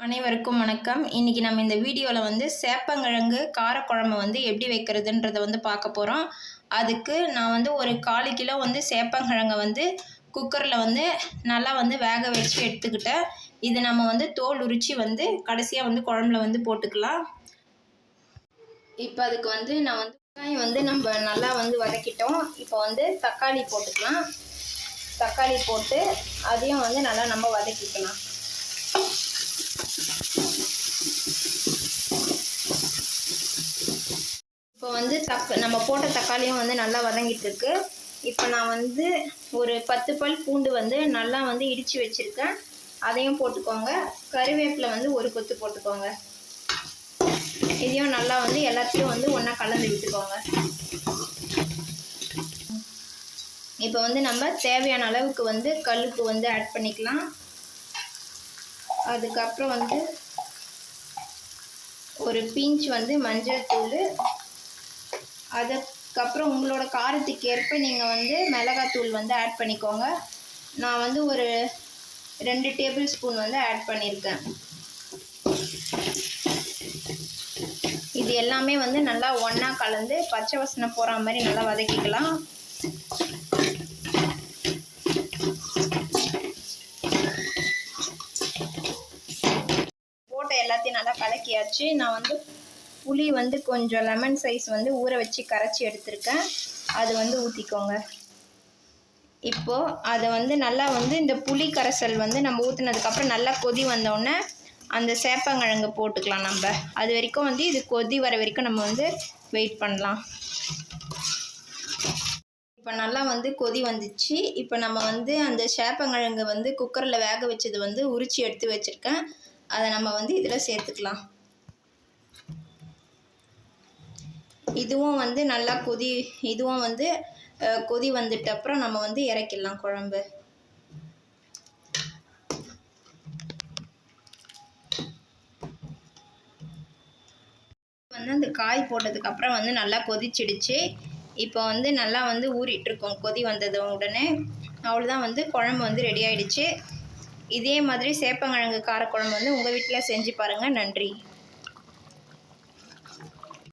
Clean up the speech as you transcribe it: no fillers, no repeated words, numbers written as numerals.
அனைவருக்கும் வணக்கம். இன்னைக்கு நம்ம இந்த வீடியோவில் வந்து சேப்பங்கிழங்கு காரக்குழம்பு வந்து எப்படி வைக்கிறதுன்றதை வந்து பார்க்க போகிறோம். அதுக்கு நான் வந்து ஒரு 1/4 கிலோ வந்து சேப்பங்கிழங்கை வந்து குக்கரில் வந்து நல்லா வந்து வேக வச்சு எடுத்துக்கிட்டேன். இது நம்ம வந்து தோல் உரித்து வந்து கடைசியாக வந்து குழம்புல வந்து போட்டுக்கலாம். இப்போ அதுக்கு வந்து நான் வந்து வெங்காயம் வந்து நம்ம நல்லா வந்து வதக்கிட்டோம். இப்போ வந்து தக்காளி போட்டுக்கலாம். தக்காளி போட்டு அதையும் வந்து நல்லா நம்ம வதக்கிக்கலாம். இப்போ வந்து நம்ம போட்ட தக்காளியும் வந்து நல்லா வதங்கிட்டு இருக்கு. இப்போ நான் வந்து ஒரு 10 பல் பூண்டு வந்து நல்லா வந்து இடித்து வச்சுருக்கேன். அதையும் போட்டுக்கோங்க. கருவேப்பிலை வந்து ஒரு கொத்து போட்டுக்கோங்க. இதையும் நல்லா வந்து எல்லாத்தையும் வந்து ஒன்றா கலந்து விட்டுக்கோங்க. இப்போ வந்து நம்ம தேவையான அளவுக்கு வந்து கல்லுப்பு வந்து ஆட் பண்ணிக்கலாம். அதுக்கப்புறம் வந்து ஒரு பிஞ்ச் வந்து மஞ்சள் தூள், அதுக்கப்புறம் உங்களோட காரத்துக்கு ஏற்ப நீங்கள் வந்து மிளகாத்தூள் வந்து ஆட் பண்ணிக்கோங்க. நான் வந்து ஒரு 2 டேபிள் ஸ்பூன் வந்து ஆட் பண்ணியிருக்கேன். இது எல்லாமே வந்து நல்லா ஒன்றா கலந்து பச்சை வாசனை போகிற மாதிரி நல்லா வதக்கிக்கலாம். போட்ட எல்லாத்தையும் நல்லா கலக்கியாச்சு. நான் வந்து புளி வந்து கொஞ்சம் லெமன் சைஸ் வந்து ஊற வச்சு கரைச்சி எடுத்திருக்கேன். அது வந்து ஊற்றிக்கோங்க. இப்போது அதை வந்து நல்லா வந்து இந்த புளி கரைசல் வந்து நம்ம ஊற்றினதுக்கப்புறம் நல்லா கொதி வந்தோடனே அந்த சேப்பங்கிழங்கு போட்டுக்கலாம். நம்ம அது வரைக்கும் வந்து இது கொதி வர வரைக்கும் நம்ம வந்து வெயிட் பண்ணலாம். இப்போ நல்லா வந்து கொதி வந்துச்சு. இப்போ நம்ம வந்து அந்த சேப்பங்கிழங்கு வந்து குக்கரில் வேக வச்சது வந்து உரித்து எடுத்து வச்சுருக்கேன். அதை நம்ம வந்து இதில் சேர்த்துக்கலாம். இதுவும் வந்து நல்லா கொதி வந்துட்ட அப்புறம் நம்ம வந்து இறக்கிடலாம் குழம்பு. வந்து அந்த காய் போட்டதுக்கப்புறம் வந்து நல்லா கொதிச்சிடுச்சு. இப்போ வந்து நல்லா வந்து ஊறிட்டுருக்கோம். கொதி வந்தது உடனே அவ்வளோதான், வந்து குழம்பு வந்து ரெடி ஆகிடுச்சு. இதே மாதிரி சேப்பங்கிழங்கு காரக்குழம்பு வந்து உங்கள் வீட்டில் செஞ்சு பாருங்கள். நன்றி.